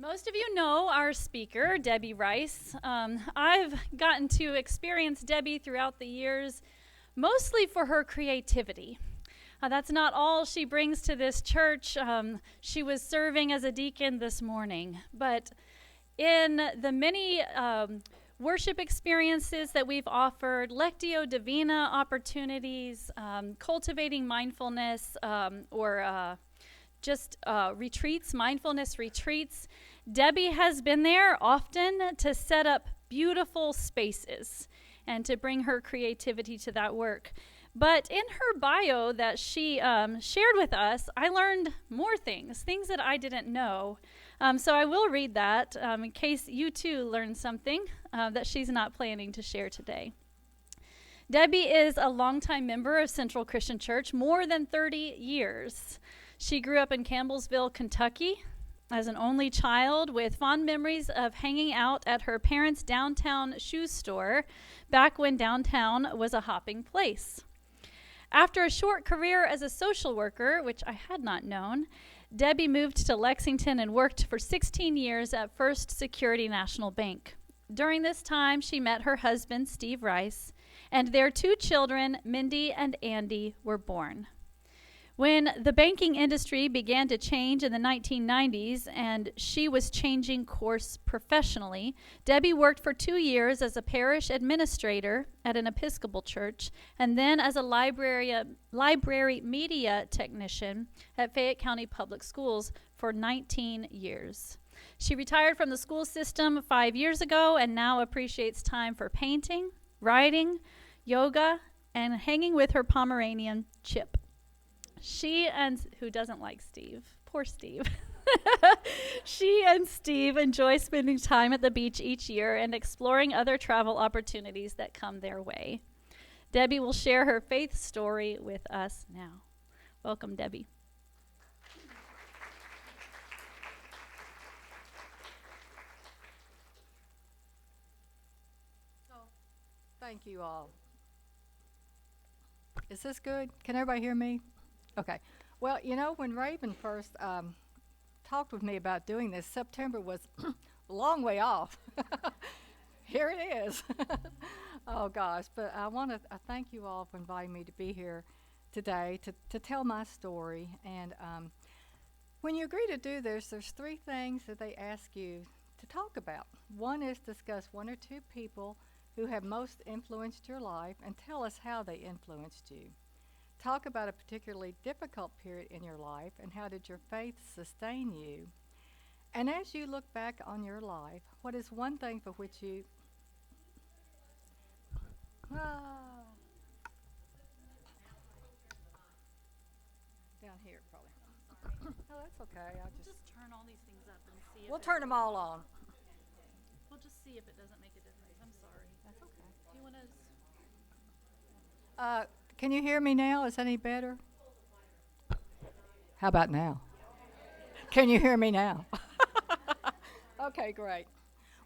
Most of you know our speaker, Debbie Rice. I've gotten to experience Debbie throughout the years, mostly for her creativity. That's not all she brings to this church. She was serving as a deacon this morning. But in the many worship experiences that we've offered, Lectio Divina opportunities, cultivating mindfulness, or just retreats, mindfulness retreats, Debbie has been there often to set up beautiful spaces and to bring her creativity to that work. But in her bio that she shared with us, I learned more things that I didn't know. So I will read that in case you too learn something that she's not planning to share today. Debbie is a longtime member of Central Christian Church, more than 30 years. She grew up in Campbellsville, Kentucky, as an only child with fond memories of hanging out at her parents' downtown shoe store back when downtown was a hopping place. After a short career as a social worker, which I had not known, Debbie moved to Lexington and worked for 16 years at First Security National Bank. During this time, she met her husband, Steve Rice, and their two children, Mindy and Andy, were born. When the banking industry began to change in the 1990s and she was changing course professionally, Debbie worked for 2 years as a parish administrator at an Episcopal church and then as a library media technician at Fayette County Public Schools for 19 years. She retired from the school system 5 years ago and now appreciates time for painting, writing, yoga, and hanging with her Pomeranian, Chip. She and, who doesn't like Steve? Poor Steve. She and Steve enjoy spending time at the beach each year and exploring other travel opportunities that come their way. Debbie will share her faith story with us now. Welcome, Debbie. Thank you all. Is this good? Can everybody hear me? Okay. Well, you know, when Raven first talked with me about doing this, September was a long way off. Here it is. Oh, gosh. But I want to thank you all for inviting me to be here today to tell my story. And when you agree to do this, there's 3 things that they ask you to talk about. One is discuss 1 or 2 people who have most influenced your life and tell us how they influenced you. Talk about a particularly difficult period in your life and how did your faith sustain you. And as you look back on your life, what is one thing for which you... Down here, probably. Oh, that's okay. We'll just turn all these things up and see if We'll turn them all on. We'll just see if it doesn't make a difference. I'm sorry. That's okay. Do you want to... Can you hear me now? Is that any better? How about now? Can you hear me now? Okay, great.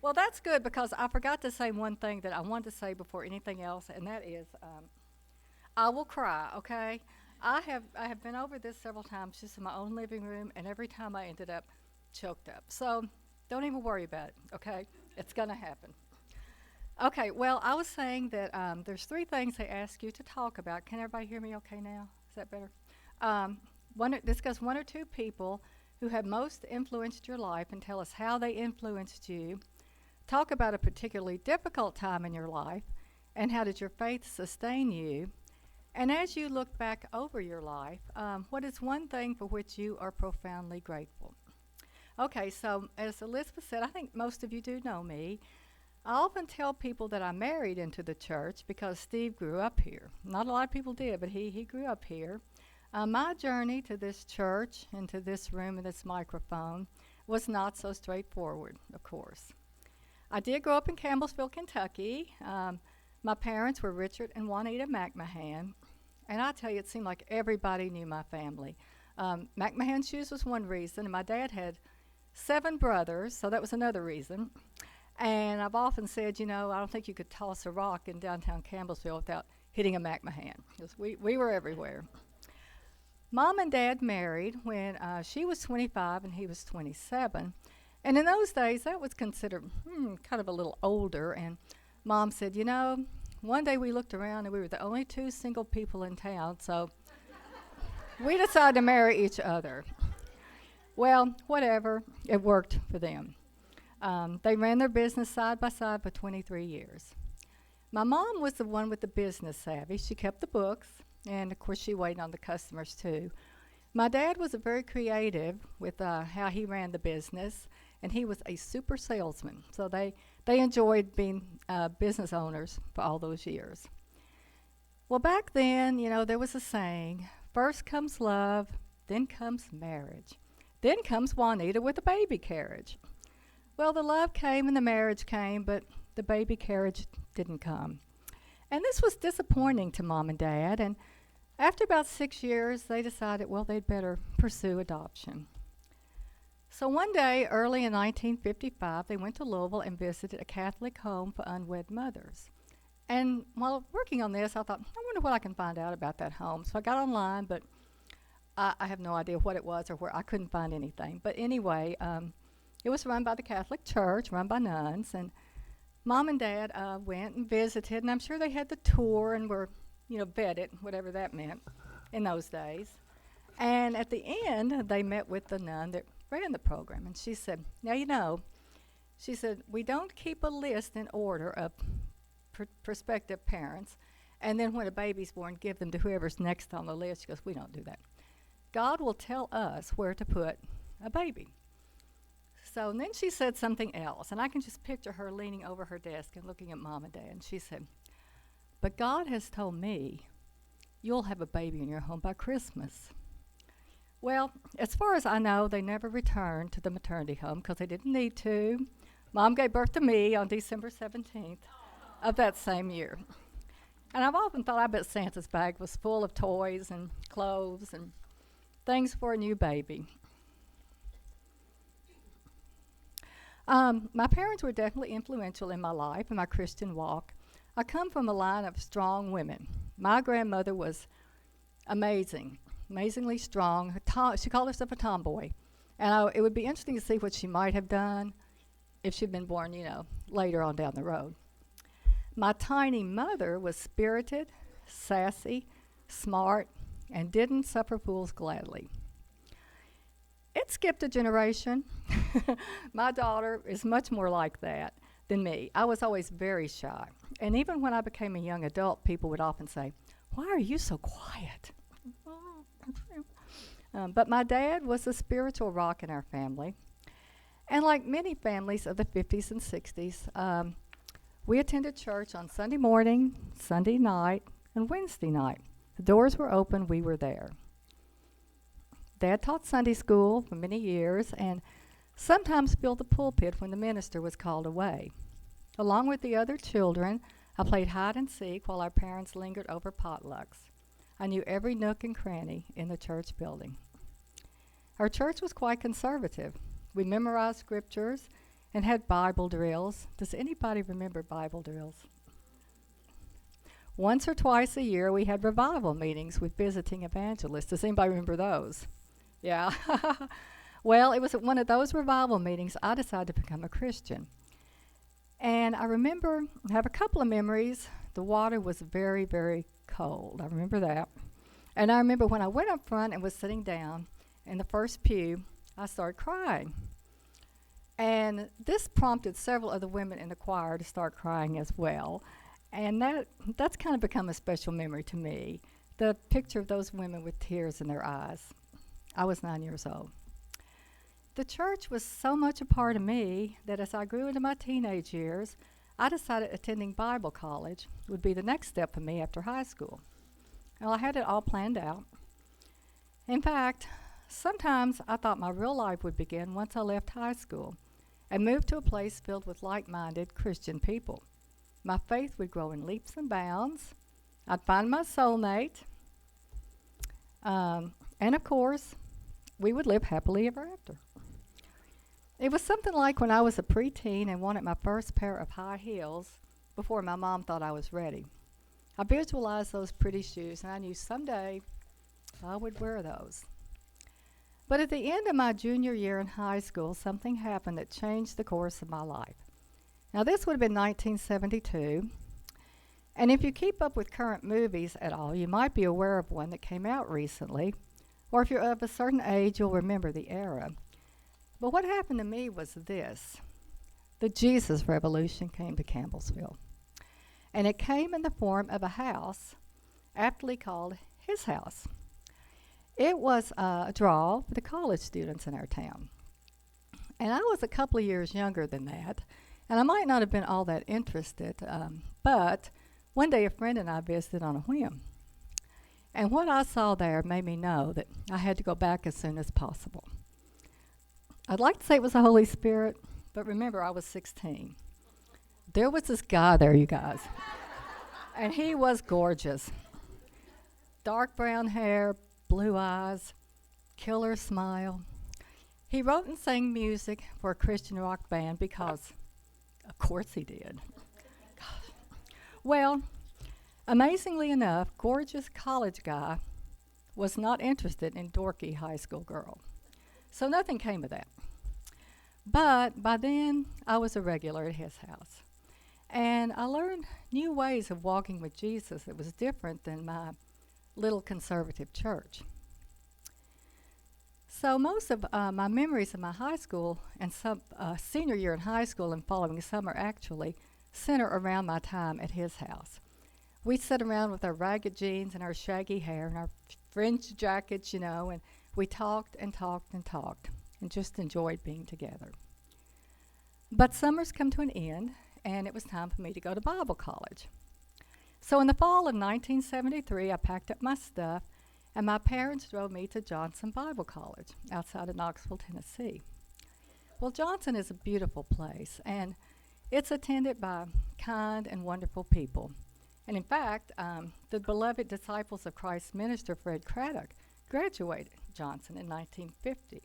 Well, that's good because I forgot to say one thing that I wanted to say before anything else, and that is I will cry, okay? I have been over this several times just in my own living room, and every time I ended up choked up. So don't even worry about it, okay? It's going to happen. Okay, well, I was saying that there's 3 things they ask you to talk about. Can everybody hear me okay now? Is that better? Discuss 1 or 2 people who have most influenced your life and tell us how they influenced you. Talk about a particularly difficult time in your life and how did your faith sustain you. And as you look back over your life, what is one thing for which you are profoundly grateful? Okay, so as Elizabeth said, I think most of you do know me. I often tell people that I married into the church because Steve grew up here. Not a lot of people did, but he grew up here. My journey to this church and to this room and this microphone was not so straightforward, of course. I did grow up in Campbellsville, Kentucky. My parents were Richard and Juanita McMahon, and I tell you, it seemed like everybody knew my family. McMahon Shoes was one reason, and my dad had 7 brothers, so that was another reason. And I've often said, you know, I don't think you could toss a rock in downtown Campbellsville without hitting a McMahon, because we were everywhere. Mom and Dad married when she was 25 and he was 27. And in those days, that was considered kind of a little older. And Mom said, you know, one day we looked around and we were the only two single people in town, so we decided to marry each other. Well, whatever, it worked for them. They ran their business side by side for 23 years. My mom was the one with the business savvy. She kept the books, and of course, she waited on the customers too. My dad was a very creative with how he ran the business, and he was a super salesman. So they enjoyed being business owners for all those years. Well, back then, you know, there was a saying, first comes love, then comes marriage. Then comes Juanita with a baby carriage. Well, the love came and the marriage came, but the baby carriage didn't come. And this was disappointing to Mom and Dad, and after about 6 years, they decided, well, they'd better pursue adoption. So one day, early in 1955, they went to Louisville and visited a Catholic home for unwed mothers. And while working on this, I thought, I wonder what I can find out about that home. So I got online, but I have no idea what it was or where. I couldn't find anything. But anyway, it was run by the Catholic Church, run by nuns, and Mom and Dad went and visited, and I'm sure they had the tour and were, you know, vetted, whatever that meant in those days. And at the end, they met with the nun that ran the program, and she said, now you know, she said, we don't keep a list in order of prospective parents, and then when a baby's born, give them to whoever's next on the list. She goes, we don't do that. God will tell us where to put a baby. So and then she said something else, and I can just picture her leaning over her desk and looking at Mom and Dad, and she said, but God has told me you'll have a baby in your home by Christmas. Well, as far as I know, they never returned to the maternity home because they didn't need to. Mom gave birth to me on December 17th of that same year. And I've often thought, I bet Santa's bag was full of toys and clothes and things for a new baby. My parents were definitely influential in my life and my Christian walk. I come from a line of strong women. My grandmother was amazingly strong. She called herself a tomboy. And it would be interesting to see what she might have done if she'd been born, you know, later on down the road. My tiny mother was spirited, sassy, smart, and didn't suffer fools gladly. It skipped a generation. My daughter is much more like that than me. I was always very shy. And even when I became a young adult, people would often say, why are you so quiet? But my dad was a spiritual rock in our family. And like many families of the 50s and 60s, we attended church on Sunday morning, Sunday night, and Wednesday night. The doors were open, we were there. Dad taught Sunday school for many years and sometimes filled the pulpit when the minister was called away. Along with the other children, I played hide and seek while our parents lingered over potlucks. I knew every nook and cranny in the church building. Our church was quite conservative. We memorized scriptures and had Bible drills. Does anybody remember Bible drills? Once or twice a year, we had revival meetings with visiting evangelists. Does anybody remember those? Yeah. Well, it was at one of those revival meetings I decided to become a Christian. And I have a couple of memories. The water was very, very cold. I remember that. And I remember when I went up front and was sitting down in the first pew, I started crying. And this prompted several of the women in the choir to start crying as well. And that's kind of become a special memory to me, the picture of those women with tears in their eyes. I was 9 years old. The church was so much a part of me that as I grew into my teenage years, I decided attending Bible college would be the next step for me after high school. Well, I had it all planned out. In fact, sometimes I thought my real life would begin once I left high school and moved to a place filled with like-minded Christian people. My faith would grow in leaps and bounds. I'd find my soulmate. And of course, we would live happily ever after. It was something like when I was a preteen and wanted my first pair of high heels before my mom thought I was ready. I visualized those pretty shoes, and I knew someday I would wear those. But at the end of my junior year in high school, something happened that changed the course of my life. Now, this would have been 1972, and if you keep up with current movies at all, you might be aware of one that came out recently, or if you're of a certain age, you'll remember the era. But what happened to me was this. The Jesus Revolution came to Campbellsville, and it came in the form of a house aptly called His House. It was a draw for the college students in our town. And I was a couple of years younger than that, and I might not have been all that interested, but one day a friend and I visited on a whim. And what I saw there made me know that I had to go back as soon as possible. I'd like to say it was the Holy Spirit, but remember, I was 16. There was this guy there, you guys, and he was gorgeous. Dark brown hair, blue eyes, killer smile. He wrote and sang music for a Christian rock band because, of course, he did. Well, amazingly enough, gorgeous college guy was not interested in dorky high school girl. So nothing came of that. But by then, I was a regular at his house. And I learned new ways of walking with Jesus that was different than my little conservative church. So most of my memories of my high school and some senior year in high school and following summer actually center around my time at his house. We'd sit around with our ragged jeans and our shaggy hair and our fringed jackets, and we talked and talked and talked and just enjoyed being together. But summers come to an end, and it was time for me to go to Bible college. So in the fall of 1973, I packed up my stuff, and my parents drove me to Johnson Bible College outside of Knoxville, Tennessee. Well, Johnson is a beautiful place, and it's attended by kind and wonderful people. And in fact, the beloved Disciples of Christ minister Fred Craddock graduated Johnson in 1950.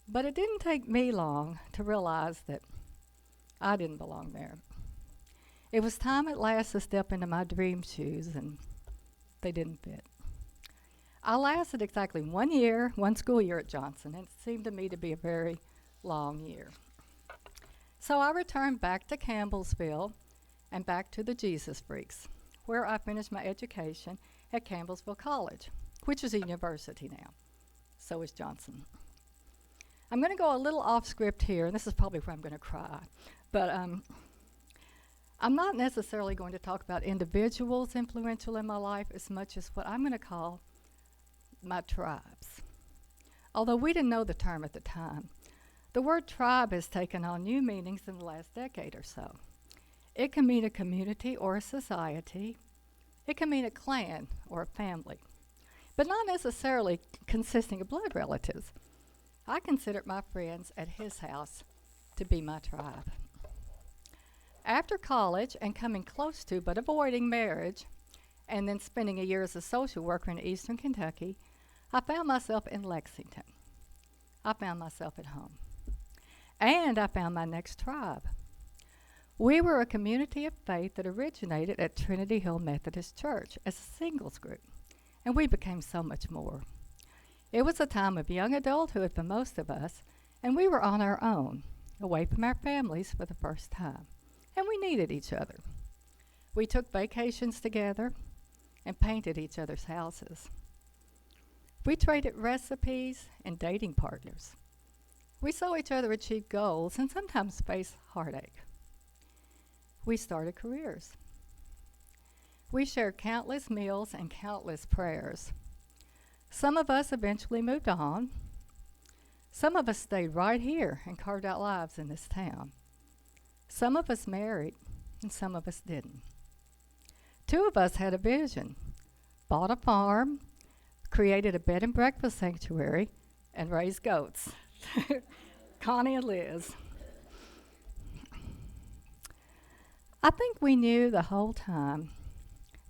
But it didn't take me long to realize that I didn't belong there. It was time at last to step into my dream shoes, and they didn't fit. I lasted exactly 1 year, one school year at Johnson, and it seemed to me to be a very long year. So I returned back to Campbellsville and back to the Jesus Freaks, where I finished my education at Campbellsville College, which is a university now. So is Johnson. I'm going to go a little off script here, and this is probably where I'm going to cry. But I'm not necessarily going to talk about individuals influential in my life as much as what I'm going to call my tribes. Although we didn't know the term at the time, the word tribe has taken on new meanings in the last decade or so. It can mean a community or a society. It can mean a clan or a family, but not necessarily consisting of blood relatives. I considered my friends at his house to be my tribe. After college and coming close to but avoiding marriage, and then spending a year as a social worker in eastern Kentucky, I found myself in Lexington. I found myself at home. And I found my next tribe. We were a community of faith that originated at Trinity Hill Methodist Church as a singles group, and we became so much more. It was a time of young adulthood for most of us, and we were on our own, away from our families for the first time, and we needed each other. We took vacations together and painted each other's houses. We traded recipes and dating partners. We saw each other achieve goals and sometimes face heartache. We started careers. We shared countless meals and countless prayers. Some of us eventually moved on. Some of us stayed right here and carved out lives in this town. Some of us married, and some of us didn't. Two of us had a vision, bought a farm, created a bed and breakfast sanctuary, and raised goats. Connie and Liz. I think we knew the whole time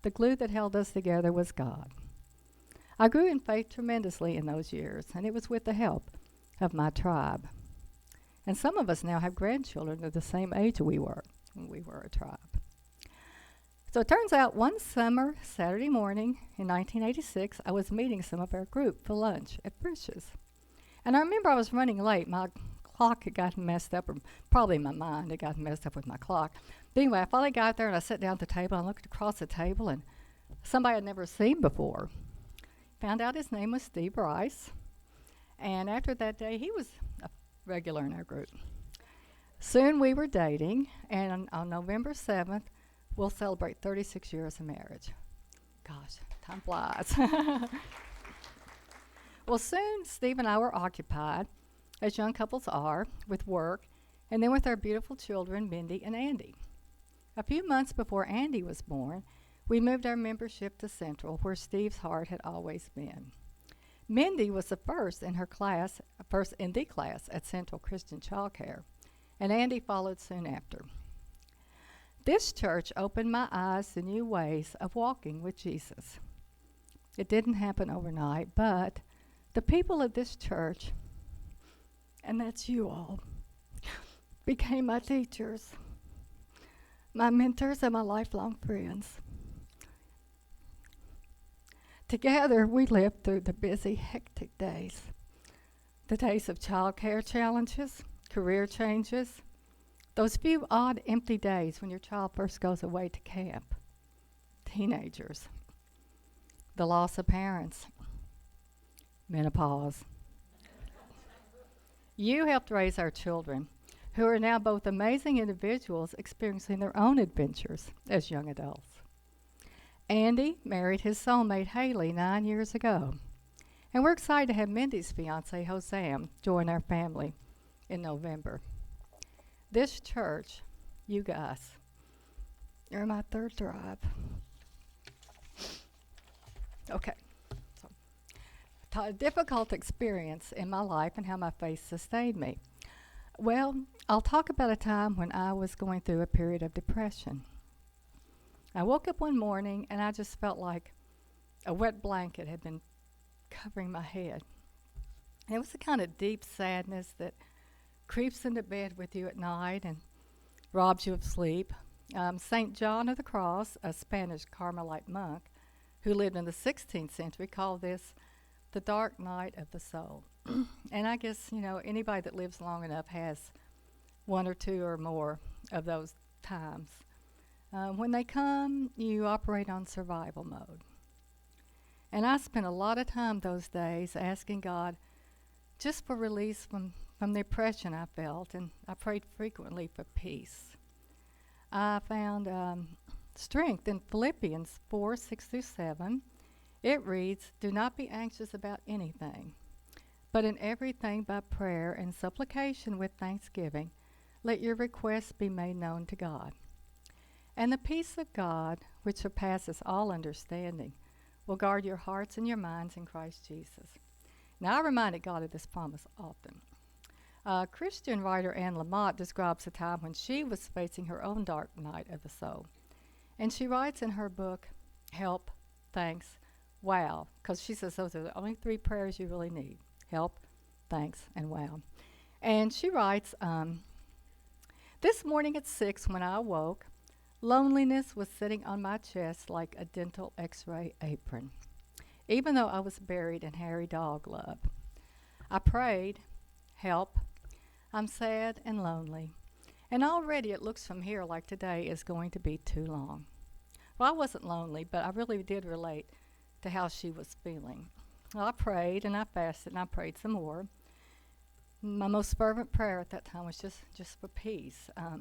the glue that held us together was God. I grew in faith tremendously in those years, and it was with the help of my tribe. And some of us now have grandchildren of the same age we were when we were a tribe. So it turns out one summer, Saturday morning in 1986, I was meeting some of our group for lunch at Frisch's And I remember I was running late. My clock had gotten messed up, or probably my mind had gotten messed up with my clock. But anyway, I finally got there and I sat down at the table. And I looked across the table and somebody I'd never seen before. Found out his name was Steve Rice. And after that day, he was a regular in our group. Soon we were dating, and on November 7th, we'll celebrate 36 years of marriage. Gosh, time flies. Well, soon Steve and I were occupied, as young couples are, with work, and then with our beautiful children, Mindy and Andy. A few months before Andy was born, we moved our membership to Central, where Steve's heart had always been. Mindy was the first in the class at Central Christian Child Care, and Andy followed soon after. This church opened my eyes to new ways of walking with Jesus. It didn't happen overnight, but the people of this church, and that's you all, became my teachers, my mentors, and my lifelong friends. Together, we lived through the busy, hectic days. The days of child care challenges, career changes, those few odd, empty days when your child first goes away to camp, teenagers, the loss of parents, menopause. You helped raise our children, who are now both amazing individuals experiencing their own adventures as young adults. Andy married his soulmate Haley 9 years ago, and we're excited to have Mindy's fiance Hosam join our family in November. This church, you guys, you're my third tribe. Okay. A difficult experience in my life and how my faith sustained me. Well, I'll talk about a time when I was going through a period of depression. I woke up one morning and I just felt like a wet blanket had been covering my head. And it was the kind of deep sadness that creeps into bed with you at night and robs you of sleep. St. John of the Cross, a Spanish Carmelite monk who lived in the 16th century, called this the dark night of the soul. And I guess, anybody that lives long enough has one or two or more of those times. When they come, you operate on survival mode. And I spent a lot of time those days asking God just for release from the oppression I felt, and I prayed frequently for peace. I found strength in Philippians 4:6-7. It reads, "Do not be anxious about anything, but in everything by prayer and supplication with thanksgiving, let your requests be made known to God. And the peace of God, which surpasses all understanding, will guard your hearts and your minds in Christ Jesus." Now, I reminded God of this promise often. Christian writer Anne Lamott describes a time when she was facing her own dark night of the soul. And she writes in her book, Help, Thanks, Wow, because she says those are the only three prayers you really need: help, thanks, and wow. And she writes, this morning at 6 when I awoke, loneliness was sitting on my chest like a dental x-ray apron, even though I was buried in hairy dog love. I prayed, help, I'm sad and lonely, and already it looks from here like today is going to be too long. Well, I wasn't lonely, but I really did relate to how she was feeling. Well, I prayed and I fasted and I prayed some more. My most fervent prayer at that time was just for peace. I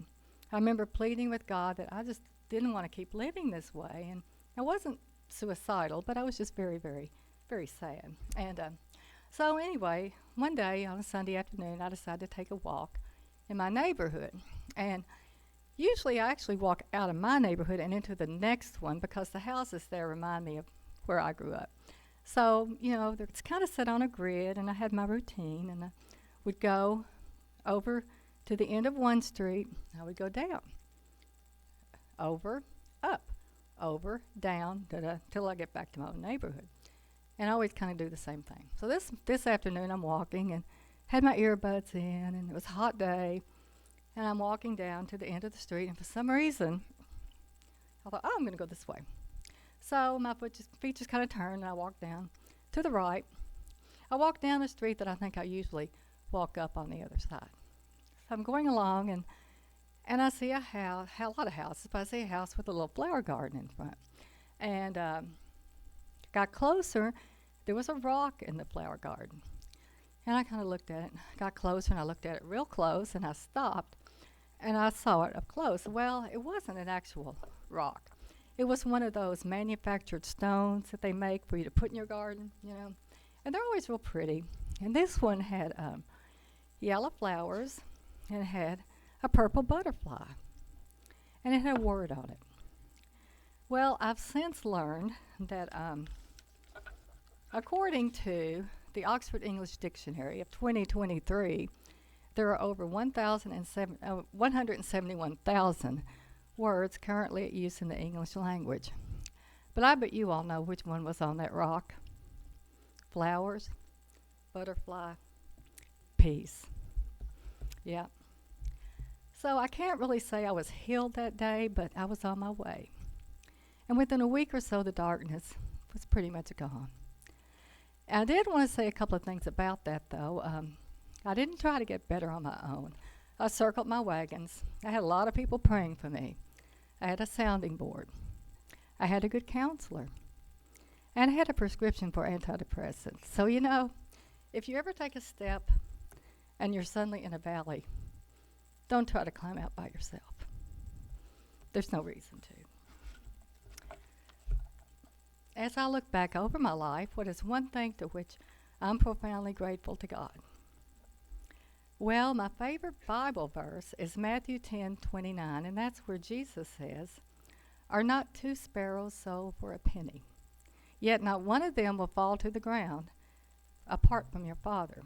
remember pleading with God that I just didn't want to keep living this way. And I wasn't suicidal, but I was just very, very, very sad. And so anyway, one day on a Sunday afternoon, I decided to take a walk in my neighborhood. And usually I actually walk out of my neighborhood and into the next one because the houses there remind me of where I grew up. So, it's kind of set on a grid, and I had my routine, and I would go over to the end of one street. I would go down, over, up, over, down, till I get back to my own neighborhood. And I always kind of do the same thing. So this afternoon I'm walking and had my earbuds in, and it was a hot day, and I'm walking down to the end of the street, and for some reason, I thought, I'm going to go this way. So my feet just kind of turned, and I walked down to the right, I walked down the street that I think I usually walk up on the other side. So I'm going along, and I see a house, a lot of houses, but I see a house with a little flower garden in front. And got closer, there was a rock in the flower garden. And I kind of looked at it, got closer, and I looked at it real close, and I stopped, and I saw it up close. Well, it wasn't an actual rock. It was one of those manufactured stones that they make for you to put in your garden, you know. And they're always real pretty. And this one had yellow flowers, and it had a purple butterfly, and it had a word on it. Well, I've since learned that according to the Oxford English Dictionary of 2023, there are over 171,000 words currently at use in the English language. But I bet you all know which one was on that rock. Flowers, butterfly, peace. Yeah. So I can't really say I was healed that day, but I was on my way. And within a week or so, the darkness was pretty much gone. I did want to say a couple of things about that, though. I didn't try to get better on my own. I circled my wagons. I had a lot of people praying for me. I had a sounding board. I had a good counselor. And I had a prescription for antidepressants. So, you know, if you ever take a step and you're suddenly in a valley, don't try to climb out by yourself. There's no reason to. As I look back over my life, what is one thing to which I'm profoundly grateful to God? Well, my favorite Bible verse is Matthew 10:29, and that's where Jesus says, "Are not 2 sparrows sold for a penny? Yet not one of them will fall to the ground apart from your Father."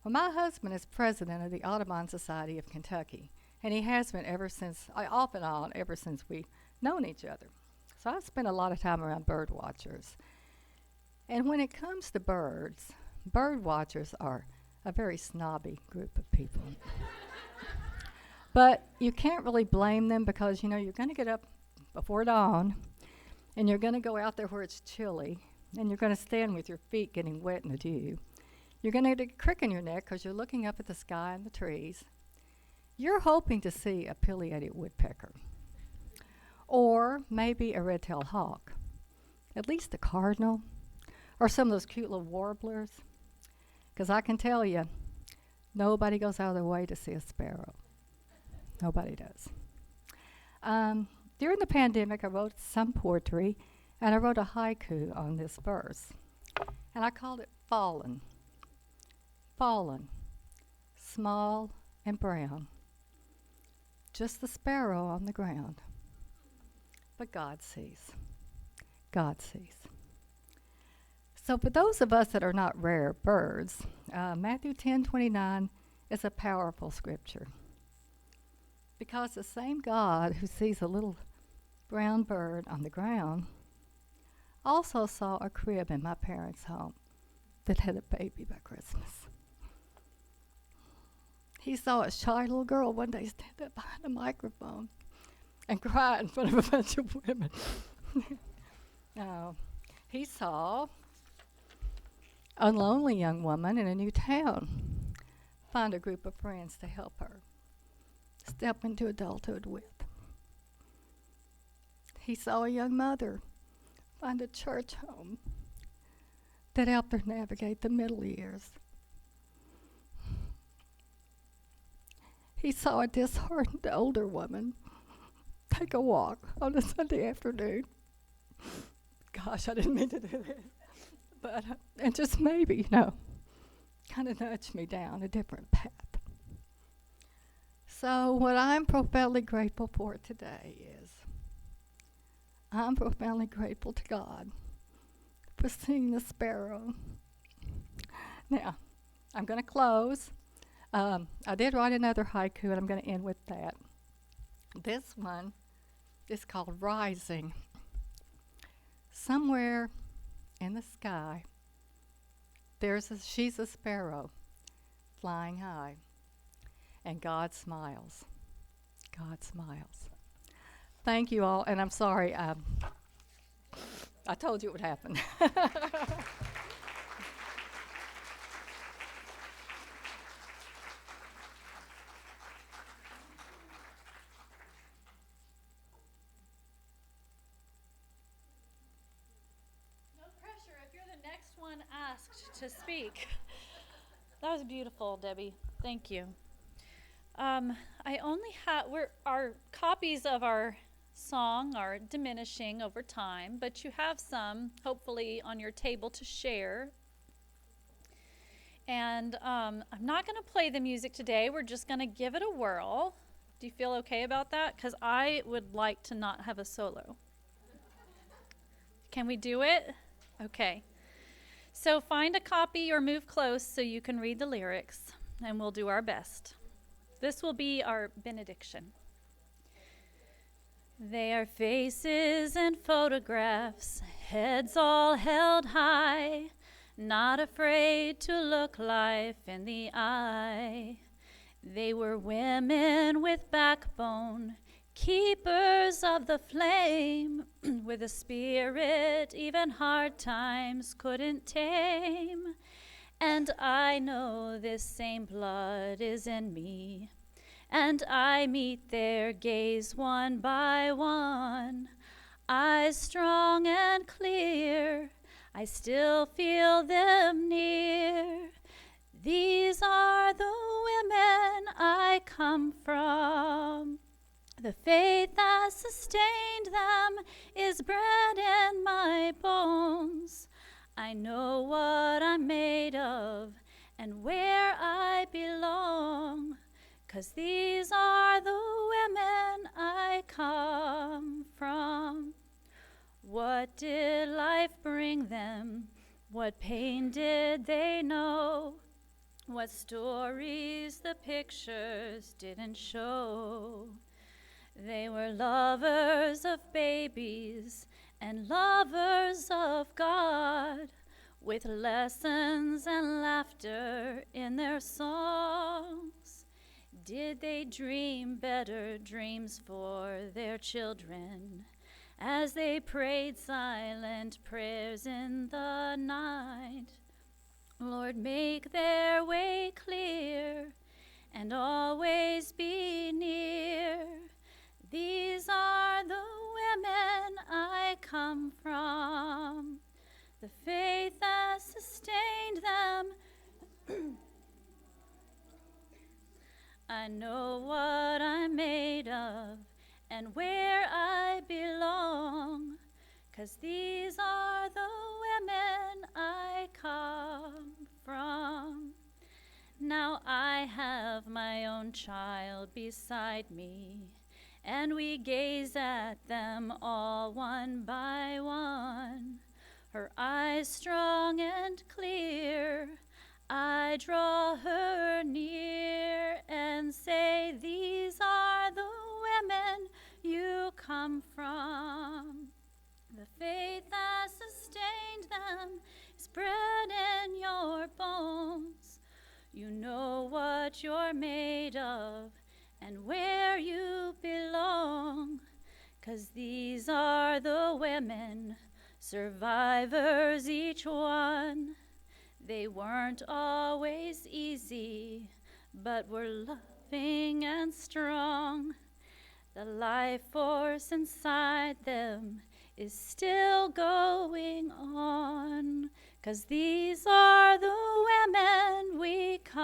Well, my husband is president of the Audubon Society of Kentucky, and he has been ever since, off and on, ever since we've known each other. So I've spent a lot of time around bird watchers. And when it comes to birds, bird watchers are a very snobby group of people. But you can't really blame them because, you know, you're going to get up before dawn, and you're going to go out there where it's chilly, and you're going to stand with your feet getting wet in the dew. You're going to get a crick in your neck because you're looking up at the sky and the trees. You're hoping to see a pileated woodpecker, or maybe a red-tailed hawk, at least a cardinal, or some of those cute little warblers. Because I can tell you, nobody goes out of their way to see a sparrow. Nobody does. During the pandemic, I wrote some poetry, and I wrote a haiku on this verse. And I called it Fallen. Fallen, small and brown, just the sparrow on the ground. But God sees. God sees. So for those of us that are not rare birds, Matthew 10:29 is a powerful scripture. Because the same God who sees a little brown bird on the ground also saw a crib in my parents' home that had a baby by Christmas. He saw a shy little girl one day stand up behind a microphone and cry in front of a bunch of women. He saw a lonely young woman in a new town find a group of friends to help her step into adulthood with. He saw a young mother find a church home that helped her navigate the middle years. He saw a disheartened older woman take a walk on a Sunday afternoon. Gosh, I didn't mean to do this. But, and just maybe, you know, kind of nudged me down a different path. So what I'm profoundly grateful for today is I'm profoundly grateful to God for seeing the sparrow. Now, I'm going to close. I did write another haiku, and I'm going to end with that. This one is called Rising. Somewhere in the sky, she's a sparrow flying high, and God smiles. God smiles. Thank you all, and I'm sorry, I told you it would happen. to speak. That was beautiful, Debbie. Thank you. I only have, our copies of our song are diminishing over time, but you have some, hopefully, on your table to share. And I'm not going to play the music today. We're just going to give it a whirl. Do you feel okay about that? Because I would like to not have a solo. Can we do it? Okay. So find a copy or move close so you can read the lyrics, and we'll do our best. This will be our benediction. They are faces and photographs, heads all held high, not afraid to look life in the eye. They were women with backbone, keepers of the flame, with a spirit even hard times couldn't tame. And I know this same blood is in me, and I meet their gaze one by one. Eyes strong and clear, I still feel them near. These are the women I come from. The faith that sustained them is bred in my bones. I know what I'm made of and where I belong, 'cause these are the women I come from. What did life bring them? What pain did they know? What stories the pictures didn't show? They were lovers of babies and lovers of God, with lessons and laughter in their songs. Did they dream better dreams for their children as they prayed silent prayers in the night? Lord, make their way clear and always be near. These are the women I come from, the faith that sustained them. I know what I'm made of and where I belong, 'cause these are the women I come from. Now I have my own child beside me, and we gaze at them all one by one. Her eyes strong and clear, I draw her near and say, these are the women you come from. The faith that sustained them is bred in your bones. You know what you're made of and where you belong, 'cause these are the women, survivors each one. They weren't always easy, but were loving and strong. The life force inside them is still going on, 'cause these are the women we come